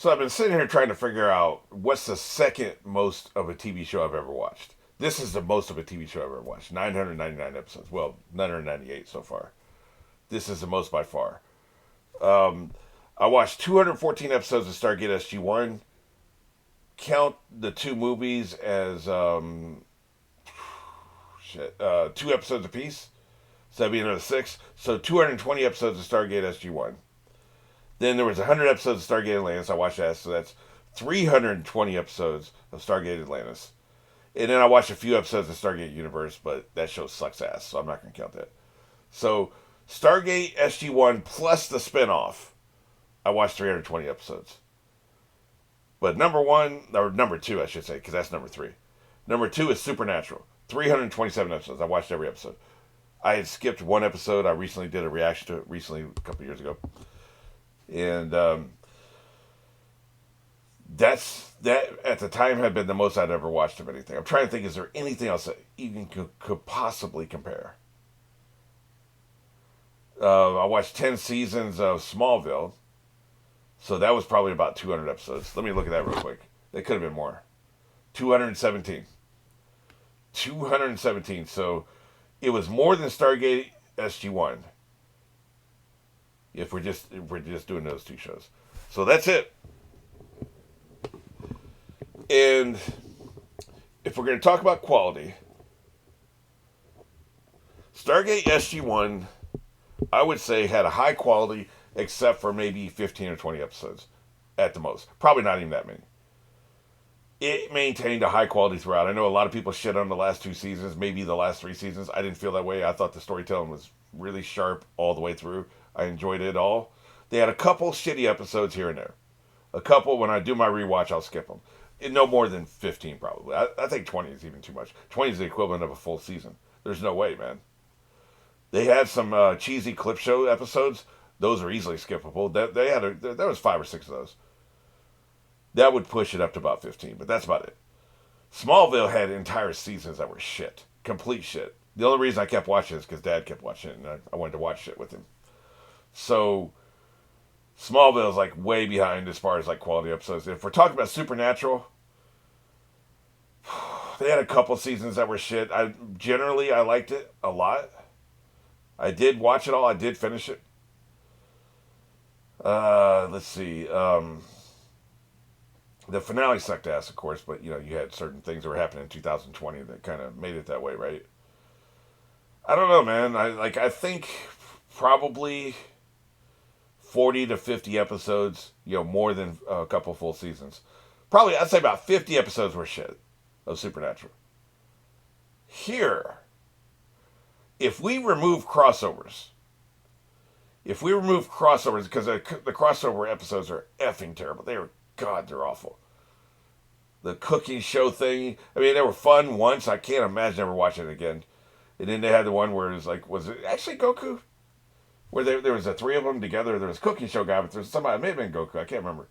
So I've been sitting here trying to figure out what's the second most of a TV show I've ever watched. This is the most of a TV show I've ever watched. 999 episodes. Well, 998 so far. This is the most by far. Um, I watched 214 episodes of Stargate SG-1. Count the two movies as two episodes apiece. So that'd be another six. So 220 episodes of Stargate SG-1. Then there was 100 episodes of Stargate Atlantis. I watched that, so that's 320 episodes of Stargate Atlantis. And then I watched a few episodes of Stargate Universe, but that show sucks ass, so I'm not going to count that. So Stargate SG-1 plus the spinoff, I watched 320 episodes. But number one, or number two, I should say, because that's number three. Number two is Supernatural. 327 episodes. I watched every episode. I had skipped one episode. I recently did a reaction to it recently, a couple of years ago. And that at the time had been the most I'd ever watched of anything. I'm trying to think, is there anything else that even could possibly compare? I watched 10 seasons of Smallville, so that was probably about 200 episodes. Let me look at that real quick. That could have been more. 217. 217. So it was more than Stargate SG-1. If we're just doing those two shows. So that's it. And if we're going to talk about quality, Stargate SG-1, I would say, had a high quality, except for maybe 15 or 20 episodes at the most. Probably not even that many. It maintained a high quality throughout. I know a lot of people shit on the last two seasons, maybe the last three seasons. I didn't feel that way. I thought the storytelling was really sharp all the way through. I enjoyed it all. They had a couple shitty episodes here and there. A couple, when I do my rewatch, I'll skip them. No more than 15, probably. I think 20 is even too much. 20 is the equivalent of a full season. There's no way, man. They had some cheesy clip show episodes. Those are easily skippable. There was 5 or 6 of those. That would push it up to about 15, but that's about it. Smallville had entire seasons that were shit. Complete shit. The only reason I kept watching is because Dad kept watching it, and I wanted to watch shit with him. So Smallville is like way behind as far as like quality episodes. If we're talking about Supernatural, they had a couple seasons that were shit. I liked it a lot. I did watch it all. I did finish it. Let's see. The finale sucked ass, of course, but you had certain things that were happening in 2020 that kind of made it that way, right? I don't know, man. I think probably 40 to 50 episodes, more than a couple full seasons. Probably, I'd say about 50 episodes were shit of Supernatural. Here, if we remove crossovers, because the crossover episodes are effing terrible. They're awful. The cooking show thing, I mean, they were fun once. I can't imagine ever watching it again. And then they had the one where it was like, was it actually Goku? Where there was the three of them together. There was a cooking show guy, but there was somebody, it may have been Goku. I can't remember.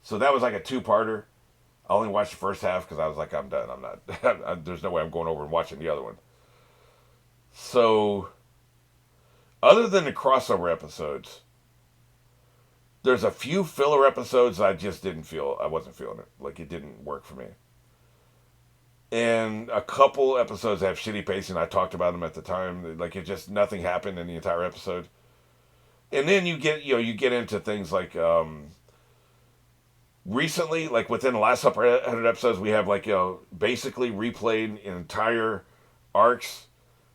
So that was like a two-parter. I only watched the first half because I was like, I'm done. I'm not. There's no way I'm going over and watching the other one. So, other than the crossover episodes, there's a few filler episodes I just I wasn't feeling it. Like, it didn't work for me. And a couple episodes have shitty pacing. I talked about them at the time. Like, nothing happened in the entire episode. And then you get into things like, recently, like within the last couple 100 episodes, we have basically replayed entire arcs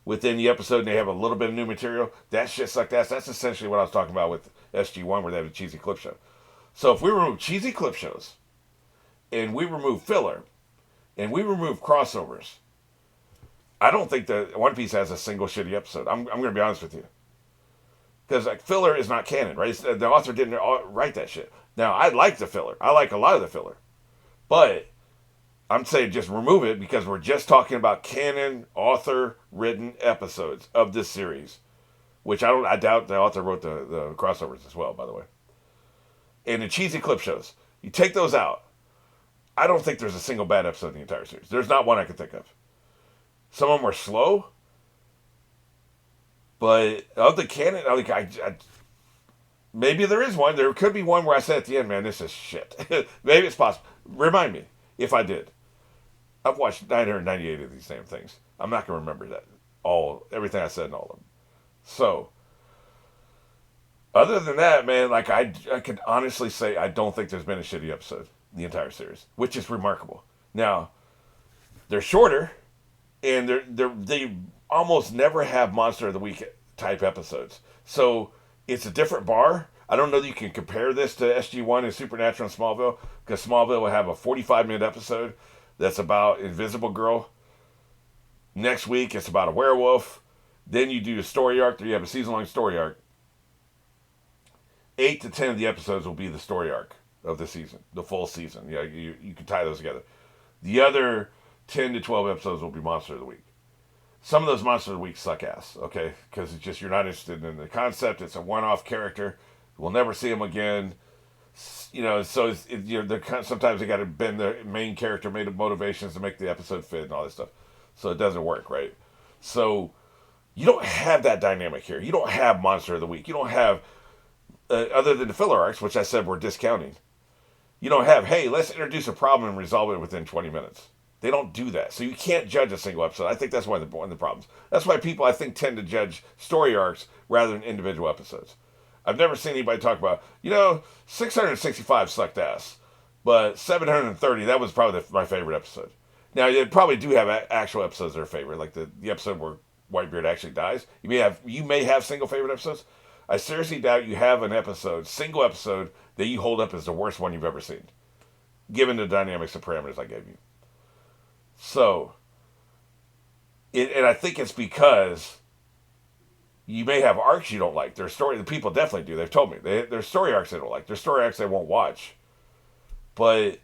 within the episode, and they have a little bit of new material. That shit sucked ass. That's essentially what I was talking about with SG-1, where they have a cheesy clip show. So if we remove cheesy clip shows, and we remove filler, and we remove crossovers, I don't think that One Piece has a single shitty episode. I'm going to be honest with you. Because filler is not canon, right? The author didn't write that shit. Now, I like the filler. I like a lot of the filler. But I'm saying just remove it because we're just talking about canon, author-written episodes of this series. Which I doubt the author wrote the crossovers as well, by the way. And the cheesy clip shows. You take those out. I don't think there's a single bad episode in the entire series. There's not one I can think of. Some of them were slow. But of the canon, Maybe there is one. There could be one where I said at the end, man, this is shit. Maybe it's possible. Remind me if I did. I've watched 998 of these damn things. I'm not going to remember that. Everything I said in all of them. So, other than that, man, like I could honestly say I don't think there's been a shitty episode in the entire series, which is remarkable. Now, they're shorter, and they almost never have Monster of the Week type episodes. So it's a different bar. I don't know that you can compare this to SG1 and Supernatural and Smallville, because Smallville will have a 45-minute episode that's about Invisible Girl. Next week, it's about a werewolf. Then you do a story arc. You have a season-long story arc. 8 to 10 of the episodes will be the story arc of the season, the full season. Yeah, you can tie those together. The other 10 to 12 episodes will be Monster of the Week. Some of those Monster of the Week suck ass, okay? Because it's just you're not interested in the concept. It's a one-off character. We'll never see him again. You know, so sometimes they got to bend the main character, made of motivations to make the episode fit and all this stuff. So it doesn't work, right? So you don't have that dynamic here. You don't have Monster of the Week. You don't have, other than the filler arcs, which I said we're discounting, you don't have, hey, let's introduce a problem and resolve it within 20 minutes. They don't do that. So you can't judge a single episode. I think that's one of the problems. That's why people, I think, tend to judge story arcs rather than individual episodes. I've never seen anybody talk about, 665 sucked ass, but 730, that was probably my favorite episode. Now, you probably do have actual episodes that are favorite, like the episode where Whitebeard actually dies. You may have single favorite episodes. I seriously doubt you have single episode, that you hold up as the worst one you've ever seen, given the dynamics and parameters I gave you. So, and I think it's because you may have arcs you don't like. The people definitely do. They've told me. There's story arcs they don't like. There's story arcs they won't watch. But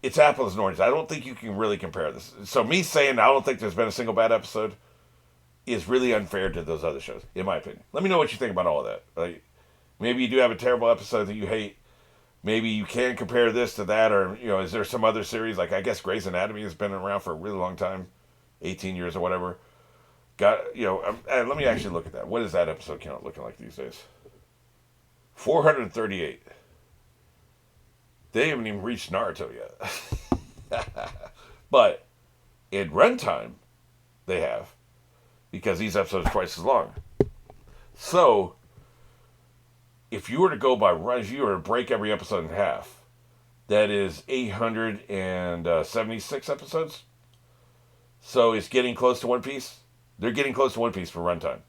it's apples and oranges. I don't think you can really compare this. So me saying I don't think there's been a single bad episode is really unfair to those other shows, in my opinion. Let me know what you think about all of that. Like, maybe you do have a terrible episode that you hate. Maybe you can compare this to that, or, is there some other series? Like, I guess Grey's Anatomy has been around for a really long time, 18 years or whatever. And let me actually look at that. What is that episode count looking like these days? 438. They haven't even reached Naruto yet. But in runtime, they have, because these episodes are twice as long. So, if you were to go by run, if you were to break every episode in half, that is 876 episodes. So it's getting close to One Piece. They're getting close to One Piece for runtime.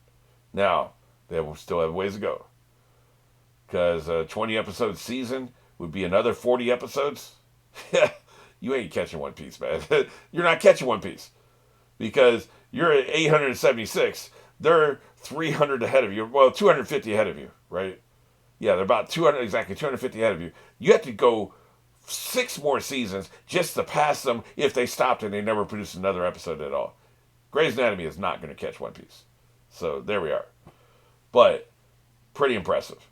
Now, they still have ways to go, because a 20 episode season would be another 40 episodes. You ain't catching One Piece, man. You're not catching One Piece, because you're at 876. They're 300 ahead of you. Well, 250 ahead of you, right? Yeah, they're about 250 ahead of you. You have to go 6 more seasons just to pass them if they stopped and they never produced another episode at all. Grey's Anatomy is not going to catch One Piece. So there we are. But pretty impressive.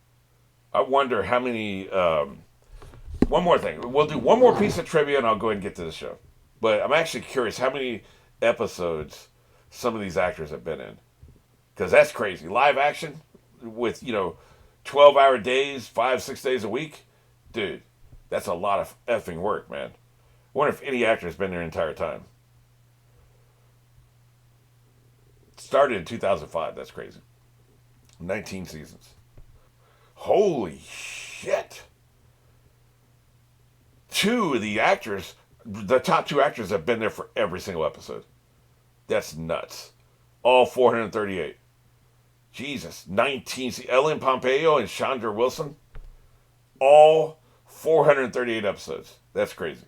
I wonder how many... one more thing. We'll do one more piece of trivia and I'll go ahead and get to the show. But I'm actually curious how many episodes some of these actors have been in. Because that's crazy. Live action with, 12-hour days, 5-6 days a week. Dude, that's a lot of effing work, man. I wonder if any actor has been there the entire time. Started in 2005. That's crazy. 19 seasons. Holy shit. The top 2 actors have been there for every single episode. That's nuts. All 438. Jesus. 19. Ellen Pompeo and Chandra Wilson. All 438 episodes. That's crazy.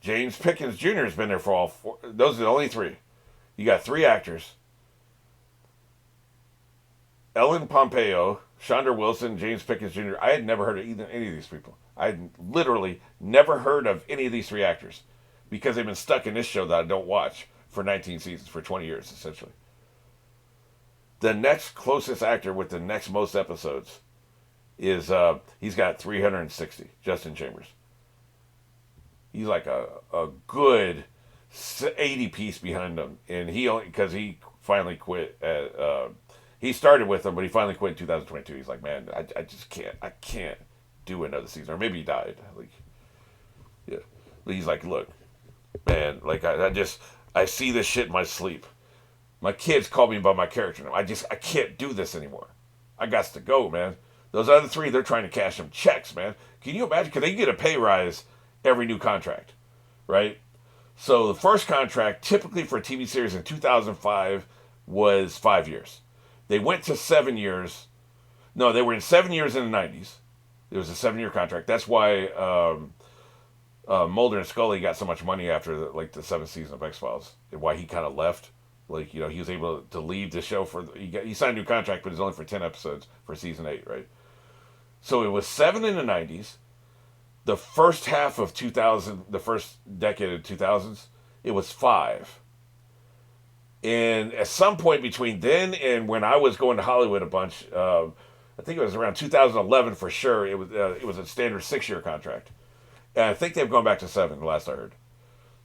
James Pickens Jr. has been there for all 4. Those are the only 3. You got 3 actors. Ellen Pompeo, Chandra Wilson, James Pickens Jr. I had never heard of any of these people. I had literally never heard of any of these 3 actors, because they've been stuck in this show that I don't watch for 19 seasons, for 20 years, essentially. The next closest actor with the next most episodes is, he's got 360, Justin Chambers. He's like a good 80 piece behind him. And because he finally quit He started with them, but he finally quit in 2022. He's like, man, I just can't. I can't do another season. Or maybe he died. Like, yeah. He's like, look, man, like I see this shit in my sleep. My kids call me by my character name. I can't do this anymore. I got to go, man. Those other three, they're trying to cash them checks, man. Can you imagine? Because they get a pay rise every new contract, right? So the first contract, typically for a TV series in 2005, was 5 years. They went to 7 years. No, they were in 7 years in the 90s. It was a 7 year contract. That's why Mulder and Scully got so much money after the seventh season of X Files, and why he kind of left. Like, he was able to leave the show he signed a new contract, but it's only for 10 episodes for season 8, right? So it was 7 in the 90s. The first half of 2000, the first decade of 2000s, it was 5. And at some point between then and when I was going to Hollywood a bunch, I think it was around 2011 for sure. It was a standard 6 year contract, and I think they've gone back to 7. The last I heard.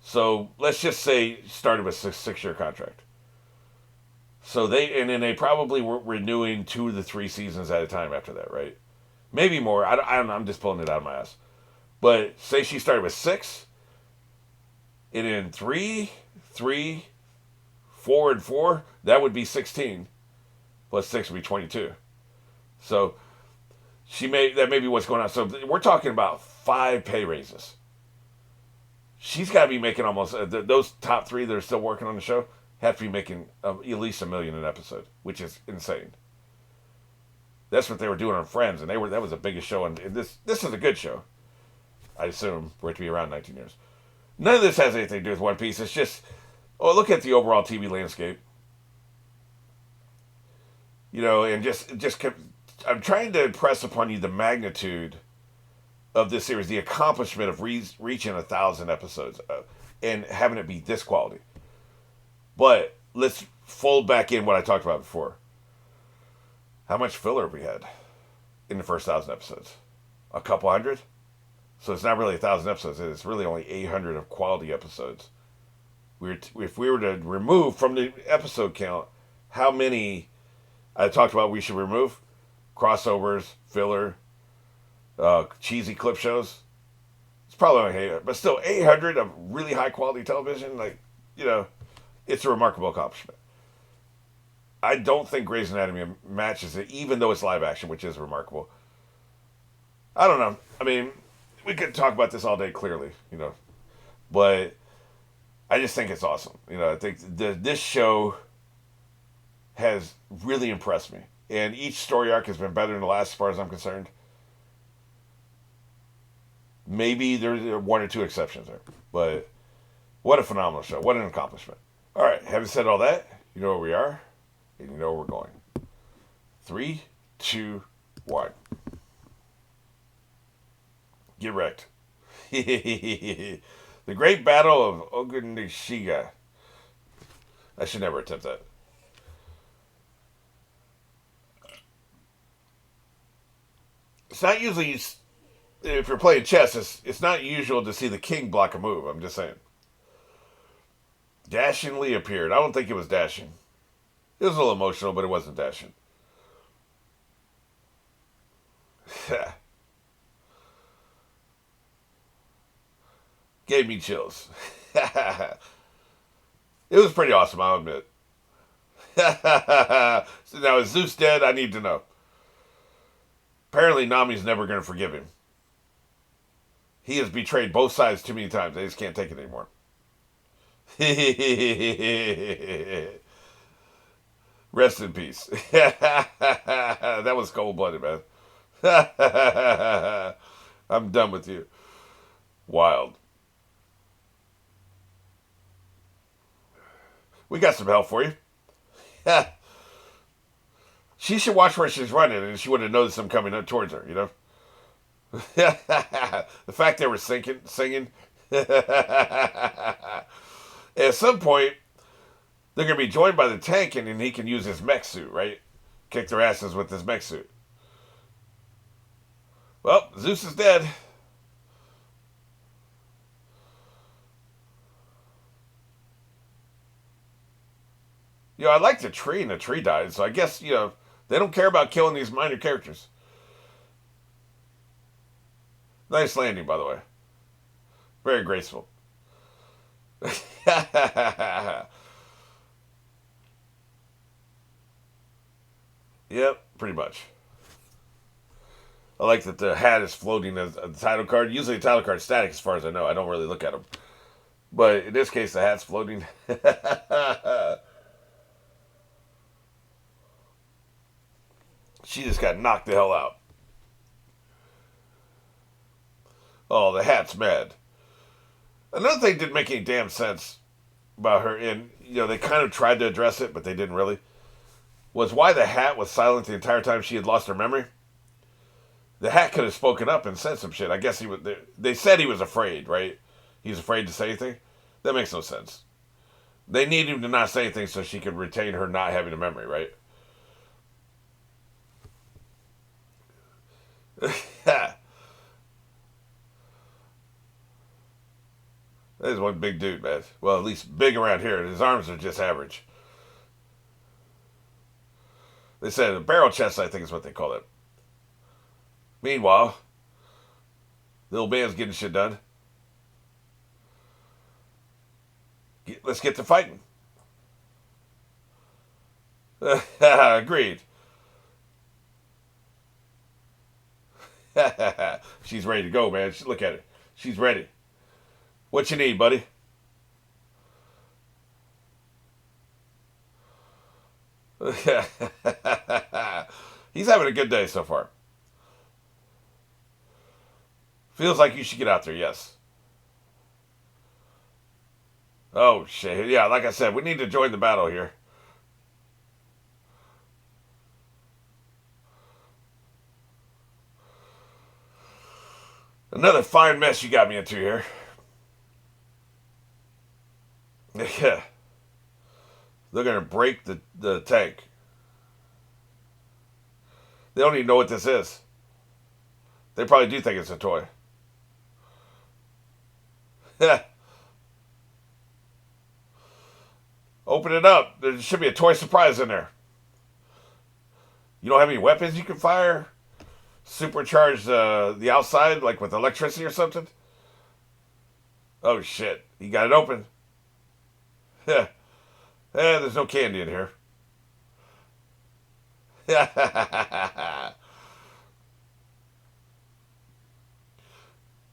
So let's just say started with 6 year contract. So they probably were renewing 2 to 3 seasons at a time after that, right? Maybe more. I don't know. I'm just pulling it out of my ass. But say she started with 6, and in 3, 4, and 4, that would be 16. Plus 6 would be 22. So that may be what's going on. So we're talking about 5 pay raises. She's got to be making almost those top 3 that are still working on the show have to be making at least $1 million an episode, which is insane. That's what they were doing on Friends, and that was the biggest show. And this is a good show, I assume, for it to be around 19 years. None of this has anything to do with One Piece. It's just, look at the overall TV landscape. And I'm trying to impress upon you the magnitude of this series, the accomplishment of reaching 1,000 episodes and having it be this quality. But let's fold back in what I talked about before. How much filler have we had in the first 1,000 episodes? A couple hundred? So it's not really 1,000 episodes. It's really only 800 of quality episodes. If we were to remove from the episode count, how many I talked about we should remove? Crossovers, filler, cheesy clip shows. It's probably only 800, but still 800 of really high quality television. It's a remarkable accomplishment. I don't think Grey's Anatomy matches it, even though it's live action, which is remarkable. I don't know. I mean, we could talk about this all day, clearly, but I just think it's awesome. I think this show has really impressed me, and each story arc has been better than the last, as far as I'm concerned. Maybe there are 1 or 2 exceptions there, but what a phenomenal show! What an accomplishment! All right, having said all that, you know where we are, and you know where we're going. 3, 2, 1. Get wrecked. The Great Battle of Onizuka. I should never attempt that. It's not usually, if you're playing chess, it's not usual to see the king block a move. I'm just saying. Dashingly appeared. I don't think it was dashing. It was a little emotional, but it wasn't dashing. Gave me chills. It was pretty awesome, I'll admit. So now, is Zeus dead? I need to know. Apparently, Nami's never going to forgive him. He has betrayed both sides too many times. They just can't take it anymore. Rest in peace. That was cold-blooded, man. I'm done with you. Wild. We got some help for you. She should watch where she's running, and she would have noticed them coming up towards her, The fact they were singing. At some point, they're going to be joined by the tank, and then he can use his mech suit, right? Kick their asses with his mech suit. Well, Zeus is dead. I like the tree, and the tree died, so I guess, they don't care about killing these minor characters. Nice landing, by the way. Very graceful. Yep, pretty much. I like that the hat is floating as a title card. Usually, the title card's static, as far as I know. I don't really look at them, but in this case, the hat's floating. She just got knocked the hell out. Oh, the hat's mad. Another thing didn't make any damn sense about her, and they kind of tried to address it, but they didn't really. Was why the hat was silent the entire time she had lost her memory. The hat could have spoken up and said some shit. I guess he was. They said he was afraid, right? He's afraid to say anything. That makes no sense. They need him to not say anything so she could retain her not having a memory, right? That is one big dude, man. Well, at least big around here. His arms are just average. They said a barrel chest, I think is what they call it. Meanwhile, the little man's getting shit done. Let's get to fighting. Agreed. She's ready to go, man. Look at her. She's ready. What you need, buddy? He's having a good day so far. Feels like you should get out there, yes. Oh, shit. Yeah, like I said, we need to join the battle here. Another fine mess you got me into here. Yeah. They're going to break the tank. They don't even know what this is. They probably do think it's a toy. Open it up. There should be a toy surprise in there. You don't have any weapons you can fire? Supercharge the outside, like with electricity or something? Oh, shit. He got it open. There's no candy in here.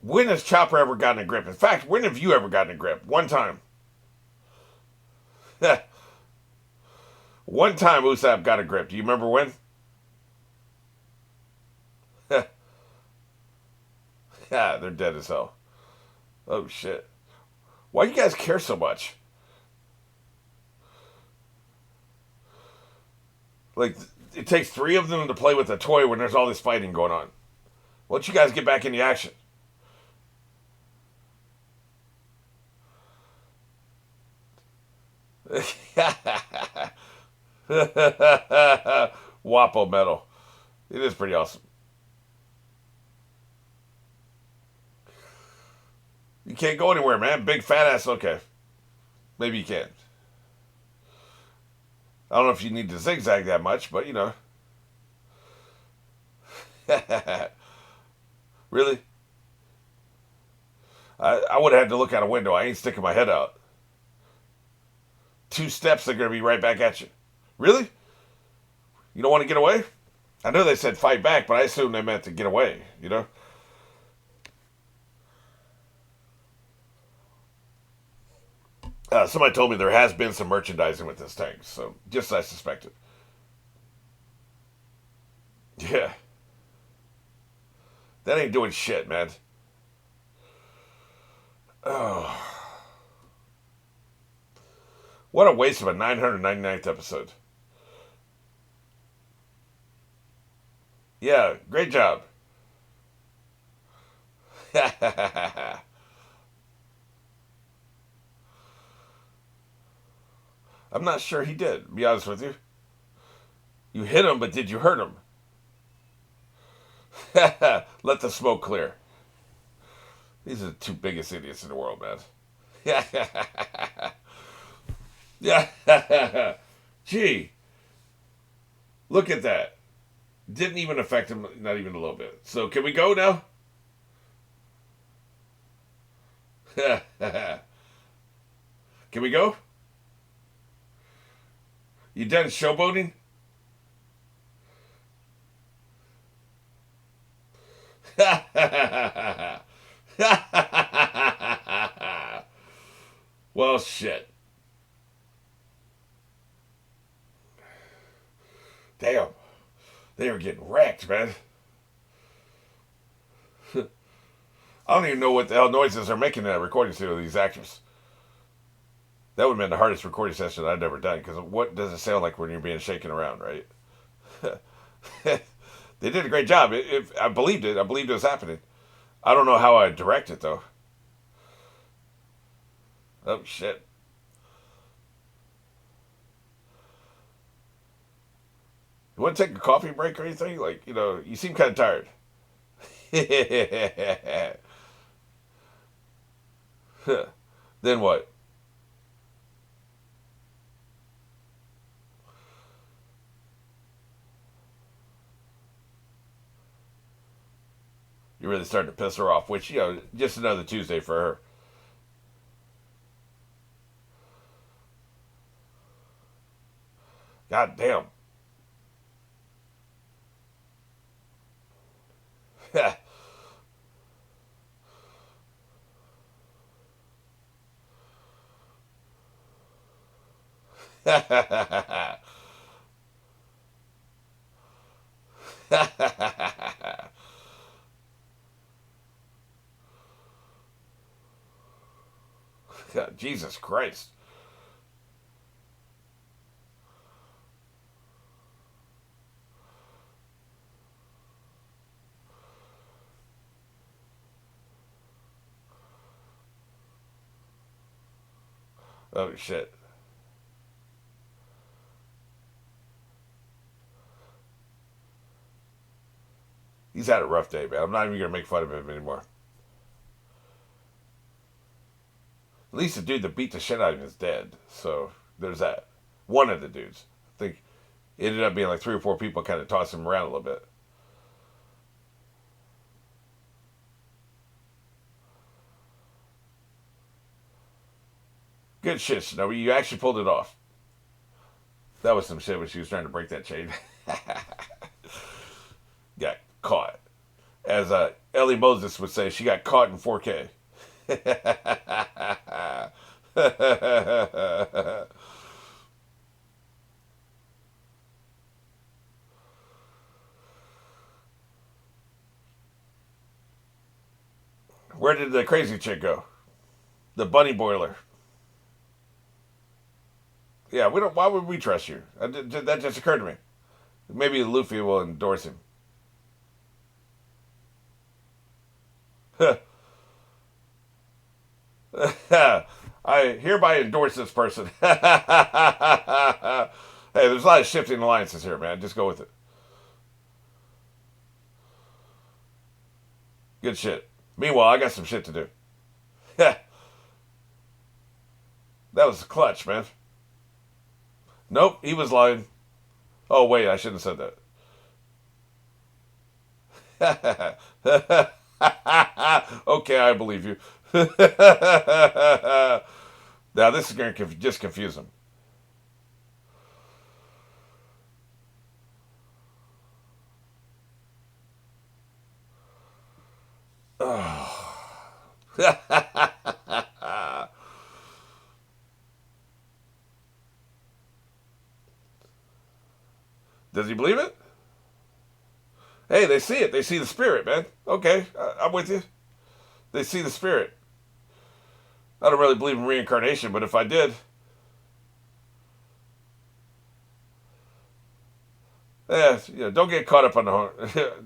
When has Chopper ever gotten a grip? In fact, when have you ever gotten a grip? One time. One time Usopp got a grip. Do you remember when? Yeah, they're dead as hell. Oh, shit. Why do you guys care so much? Like, it takes three of them to play with a toy when there's all this fighting going on. Why don't you guys get back in the action? Wapo metal. It is pretty awesome. You can't go anywhere, man. Big fat ass. Okay. Maybe you can. I don't know if you need to zigzag that much, but Really? I would have had to look out a window. I ain't sticking my head out. Two steps, they're going to be right back at you. Really? You don't want to get away? I know they said fight back, but I assume they meant to get away. Somebody told me there has been some merchandising with this tank, so just as I suspected. Yeah. That ain't doing shit, man. Oh. What a waste of a 999th episode. Yeah, great job. I'm not sure he did, to be honest with you. You hit him, but did you hurt him? Let the smoke clear. These are the two biggest idiots in the world, man. Yeah. Gee, look at that. Didn't even affect him, not even a little bit. So can we go now? Can we go? You done showboating? Well, shit. Damn. They were getting wrecked, man. I don't even know what the hell noises they're making in that recording studio with these actors. That would have been the hardest recording session I've ever done, because what does it sound like when you're being shaken around, right? They did a great job. I believed it. I believed it was happening. I don't know how I'd direct it, though. Oh, shit. You want to take a coffee break or anything? Like, you seem kind of tired. Then what? You're really starting to piss her off, which, just another Tuesday for her. God damn. Jesus Christ. Oh, shit. He's had a rough day, man. I'm not even going to make fun of him anymore. At least the dude that beat the shit out of him is dead. So there's that. One of the dudes. I think it ended up being like 3 or 4 people kind of tossing him around a little bit. Good shit, Snowy. You actually pulled it off. That was some shit when she was trying to break that chain. Got caught. As Ellie Moses would say, she got caught in 4K. Where did the crazy chick go? The bunny boiler. Yeah, we don't. Why would we trust you? That just occurred to me. Maybe Luffy will endorse him. I hereby endorse this person. Hey, there's a lot of shifting alliances here, man. Just go with it. Good shit. Meanwhile, I got some shit to do. That was clutch, man. Nope, he was lying. Oh, wait, I shouldn't have said that. Okay, I believe you. Now, this is going to just confuse him. Does he believe it? Hey, they see it. They see the spirit, man. Okay, I'm with you. They see the spirit. I don't really believe in reincarnation, but if I did, don't get caught up on the horn.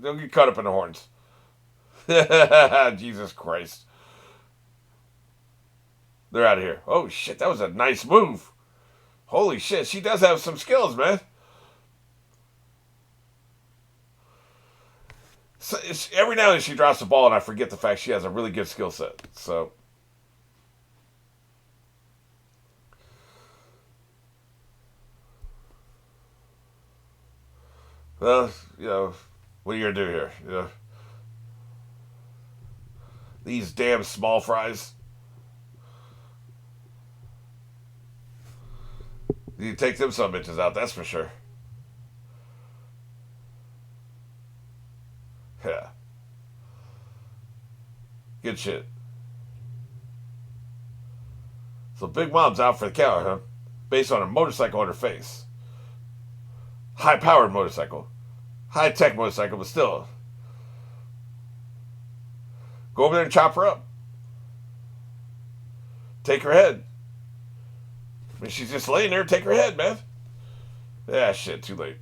Don't get caught up in the horns. Jesus Christ, they're out of here. Oh shit, that was a nice move. Holy shit, she does have some skills, man. So every now and then she drops the ball, and I forget the fact she has a really good skill set. So Well, what are you gonna do here? These damn small fries. You take them some bitches out, that's for sure. Yeah. Good shit. So Big Mom's out for the count, huh? Based on a motorcycle on her face. High powered motorcycle. High tech motorcycle, but still. Go over there and chop her up. Take her head. I mean, she's just laying there. Take her head, man. Yeah, shit, too late.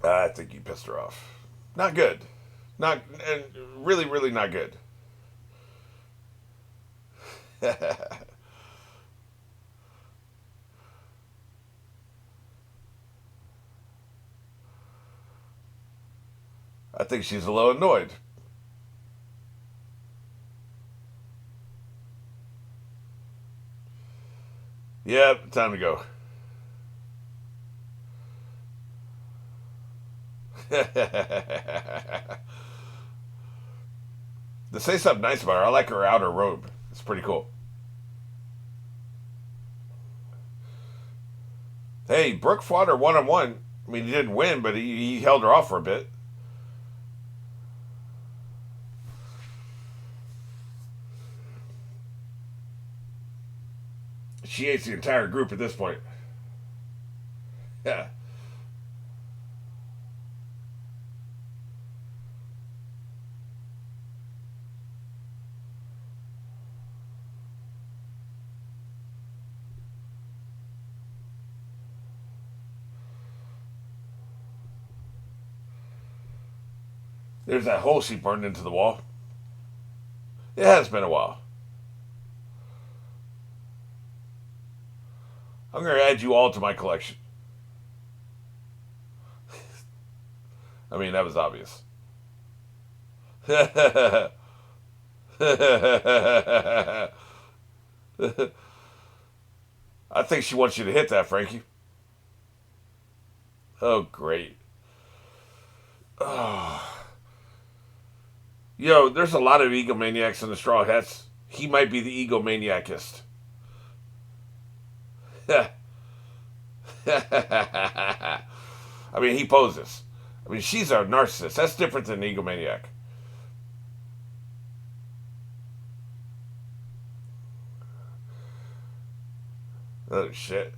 I think you pissed her off. Not good. Not really, really not good. I think she's a little annoyed. Yep, time to go. To say something nice about her, I like her outer robe. It's pretty cool. Hey, Brooke fought her one on one. I mean, he didn't win, but he held her off for a bit. She hates the entire group at this point. Yeah. There's that hole she burned into the wall. It has been a while. I'm going to add you all to my collection. I mean, that was obvious. I think she wants you to hit that, Frankie. Oh, great. Oh. Yo, there's a lot of egomaniacs in the Straw Hats. He might be the egomaniacist. I mean, he poses. I mean, she's a narcissist. That's different than an egomaniac. Oh, shit.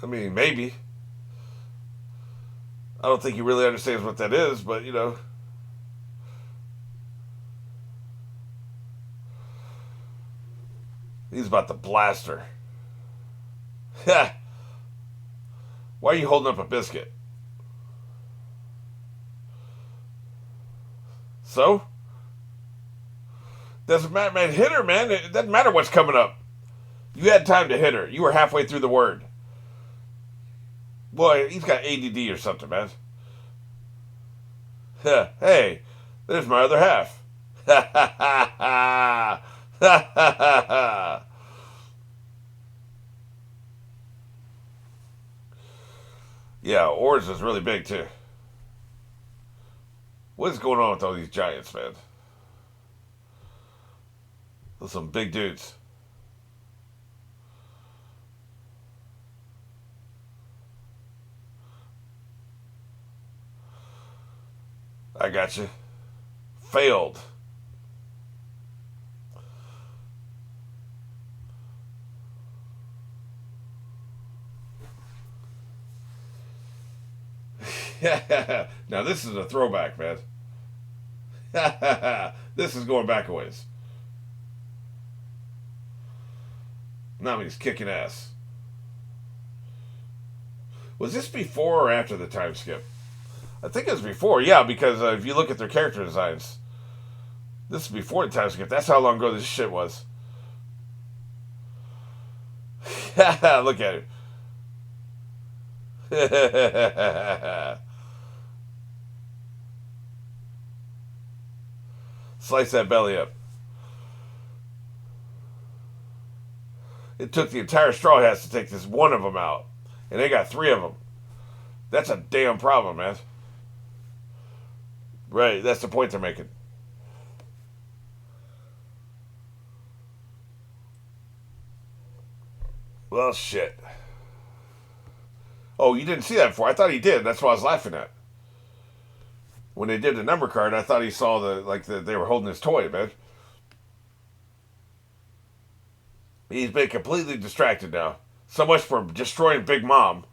I mean, maybe. I don't think he really understands what that is, but he's about to blast her. Why are you holding up a biscuit? So? Doesn't matter, man. Hit her, man. It doesn't matter what's coming up. You had time to hit her. You were halfway through the word. Boy, he's got ADD or something, man. Hey, there's my other half. Yeah, Oars is really big, too. What is going on with all these giants, man? Those some big dudes. I got you. Failed. Now this is a throwback, man. This is going back a ways. Nami's kicking ass. Was this before or after the time skip? I think it was before, yeah, because if you look at their character designs, this is before the time skip. That's how long ago this shit was. Look at it. Slice that belly up. It took the entire Straw Hats to take this one of them out. And they got three of them. That's a damn problem, man. Right, that's the point they're making. Well, shit. Oh, you didn't see that before. I thought he did. That's what I was laughing at. When they did the number card, I thought he saw they were holding his toy, man. He's been completely distracted now. So much for destroying Big Mom.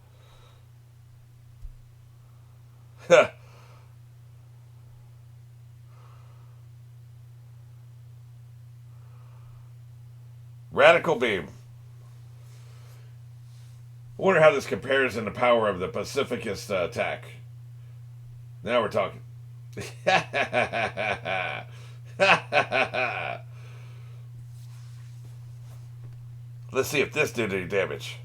Radical Beam. I wonder how this compares in the power of the Pacificist attack. Now we're talking. Let's see if this did any damage.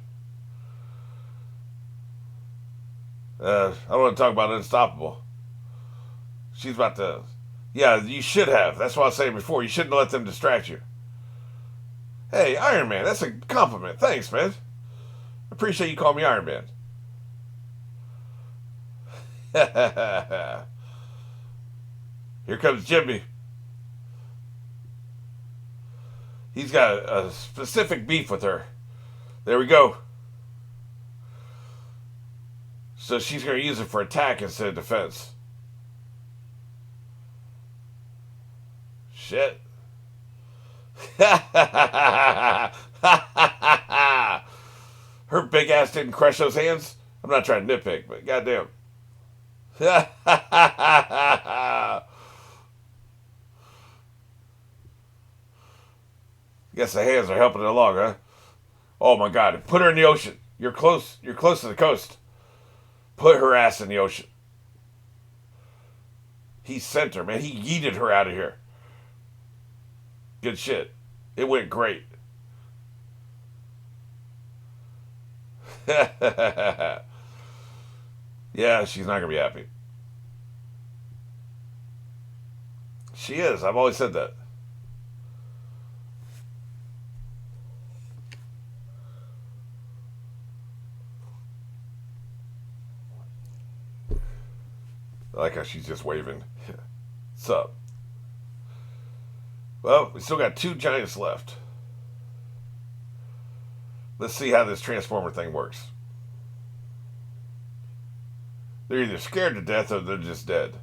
I don't want to talk about Unstoppable. She's about to. Yeah, you should have. That's what I was saying before. You shouldn't let them distract you. Hey, Iron Man, that's a compliment. Thanks, man. Appreciate you calling me Iron Man. Here comes Jimmy. He's got a specific beef with her. There we go. So she's going to use it for attack instead of defense. Shit. Her big ass didn't crush those hands. I'm not trying to nitpick, but goddamn. Guess the hands are helping it along, huh? Oh my god. Put her in the ocean. You're close. You're close to the coast. Put her ass in the ocean. He sent her, man. He yeeted her out of here. Good shit. It went great. Yeah, she's not going to be happy. She is. I've always said that. I like how she's just waving. What's up? Well, we still got two giants left. Let's see how this Transformer thing works. They're either scared to death or they're just dead.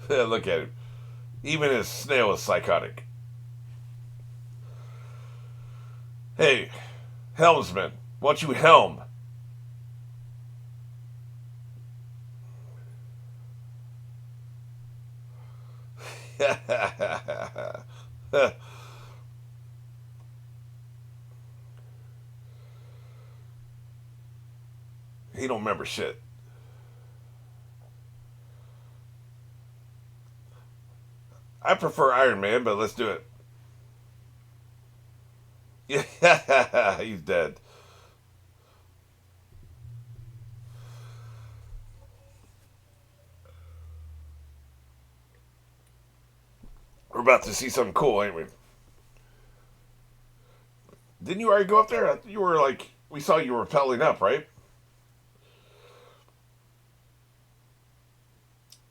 Look at him. Even his snail is psychotic. Hey, helmsman, why don't you helm? He don't remember shit. I prefer Iron Man, but let's do it. Yeah, he's dead. We're about to see something cool, ain't we? Didn't you already go up there? You were like, we saw you were rappelling up, right?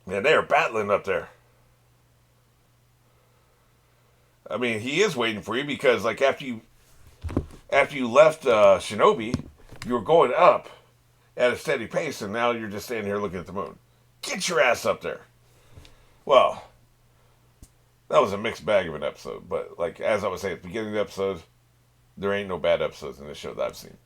Man, they are battling up there. I mean, he is waiting for you because, like, after you left Shinobi, you were going up at a steady pace, and now you're just standing here looking at the moon. Get your ass up there. Well, that was a mixed bag of an episode, but like as I was saying at the beginning of the episode, there ain't no bad episodes in this show that I've seen.